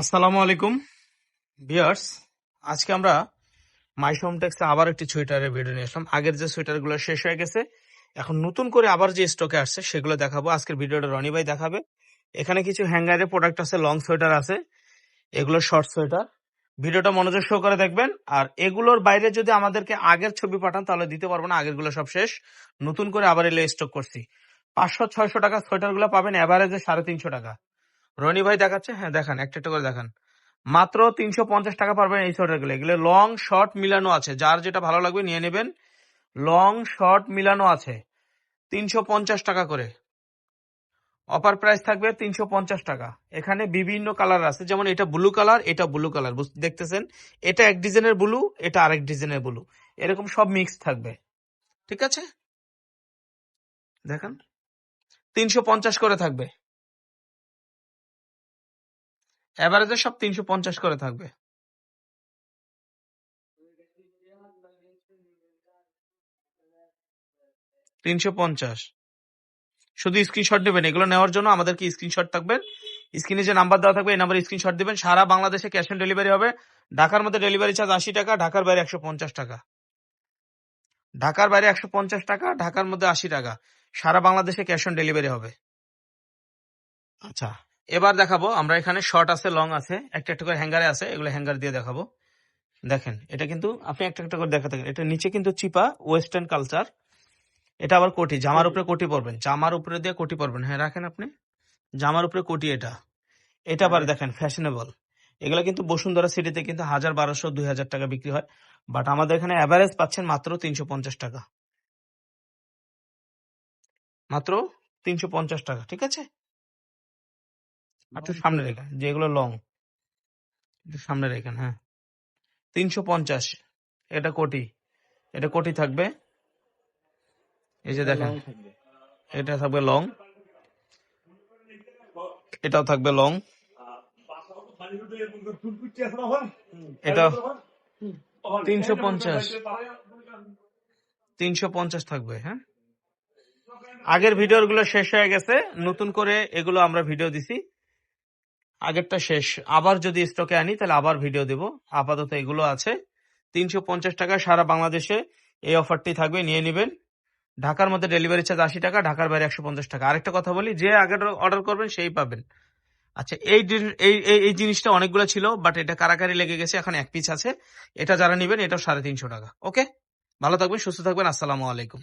আসসালামু আলাইকুম ভিউয়ার্স। আজকে আমরা মাই হোমটেক্সে আবার একটি সোয়েটারের ভিডিও নিয়ে আসলাম। আগের যে সোয়েটারগুলো শেষ হয়ে গেছে, এখন নতুন করে আবার যে স্টকে আসছে সেগুলো দেখাবো। আজকের ভিডিওটা রনি ভাই দেখাবে। এখানে কিছু হ্যাঙ্গারের প্রোডাক্ট আছে, লং সোয়েটার আছে, এগুলো শর্ট সোয়েটার। ভিডিওটা মনোযোগ সহকারে দেখবেন। আর এগুলোর বাইরে যদি আমাদেরকে আগের ছবি পাঠান তাহলে দিতে পারবো না, আগেরগুলো সব শেষ। নতুন করে আবার এলে স্টক করছি। 500-600 টাকা সোয়েটারগুলো পাবেন এভারেজে 350 টাকা। রনি ভাই দেখাচ্ছে, হ্যাঁ দেখান, একটা একটা করে দেখান। মাত্র 350 টাকা পারবেন এই সোয়েটারগুলো। এগুলো লং শর্ট মিলানো আছে, যার যেটা ভালো লাগবে নিয়ে নেবেন। লং শর্ট মিলানো আছে, 350 টাকা করে। অফার প্রাইস থাকবে 350 টাকা। এখানে বিভিন্ন কালার আছে, যেমন এটা ব্লু কালার, এটা ব্লু কালার দেখতেছেন। এটা এক ডিজাইনের ব্লু, এটা আরেক ডিজাইনের ব্লু, এরকম সব মিক্স থাকবে। ঠিক আছে, দেখেন 350 করে থাকবে। এভারেজে সব 350 করে থাকবে। $350। শুধু স্ক্রিনশট নেবেন। এগুলো নেওয়ার জন্য আমাদেরকে স্ক্রিনশট থাকবেন, স্ক্রিনে যে নাম্বার দেওয়া থাকবে এই নাম্বারে স্ক্রিনশট দিবেন। সারা বাংলাদেশে ক্যাশ অন ডেলিভারি হবে। ঢাকার মধ্যে ডেলিভারি চার্জ 80 টাকা, ঢাকার বাইরে 150 টাকা। ঢাকার বাইরে 150 টাকা, ঢাকার মধ্যে 80 টাকা। সারা বাংলাদেশে ক্যাশ অন ডেলিভারি হবে। আচ্ছা, এবার দেখাবো আমরা। এখানে শর্ট আছে, লং আছে, একটা একটা করে হ্যাঙ্গারে আছে, এগুলো হ্যাঙ্গার দিয়ে দেখাবো। দেখেন, এটা কিন্তু আপনি একটা একটা করে দেখাতে থাকেন। এটা নিচে কিন্তু চিপা, ওয়েস্টার্ন কালচার। এটা আবার কোটি, জামার উপরে কোটি পরবেন, জামার উপরে দিয়ে কোটি পরবেন। হ্যাঁ রাখেন আপনি, জামার উপরে কোটি। এটা এটা আবার দেখেন ফ্যাশনেবল। এগুলো কিন্তু বসুন্ধরা সিটিতে কিন্তু 1000, 1200, 2000 টাকা বিক্রি হয়, বাট আমাদের এখানে অ্যাভারেজ পাচ্ছেন মাত্র 350 টাকা। মাত্র 350 টাকা, ঠিক আছে। একটু সামনে রেখেন, যেগুলো লং একটু সামনে রেখেন। হ্যাঁ, 350। এটা কোটি, এটা কোটি থাকবে। এই যে দেখেন, এটা থাকবে লং, এটাও থাকবে লং, এটা 350। 350 থাকবে। হ্যাঁ, আগের ভিডিওগুলো শেষ হয়ে গেছে, নতুন করে এগুলো আমরা ভিডিও দিছি। আগেরটা শেষ, আবার যদি স্টকে আনি তাহলে আবার ভিডিও দেব। আপাতত এগুলো আছে 350 টাকা। সারা বাংলাদেশে এই অফারটি থাকবে, নিয়ে নেবেন। ঢাকার মধ্যে ডেলিভারি চার্জ 80 টাকা, ঢাকার বাইরে 150 টাকা। আরেকটা কথা বলি, যে আগে অর্ডার করবেন সেই পাবেন। আচ্ছা, এই জিনিসটা অনেকগুলো ছিল, বাট এটা কারাকারি লেগে গেছে, এখন এক পিস আছে। এটা যারা নেবেন, এটা 350 টাকা। ওকে, ভালো থাকবেন, সুস্থ থাকবেন। আসসালামু আলাইকুম।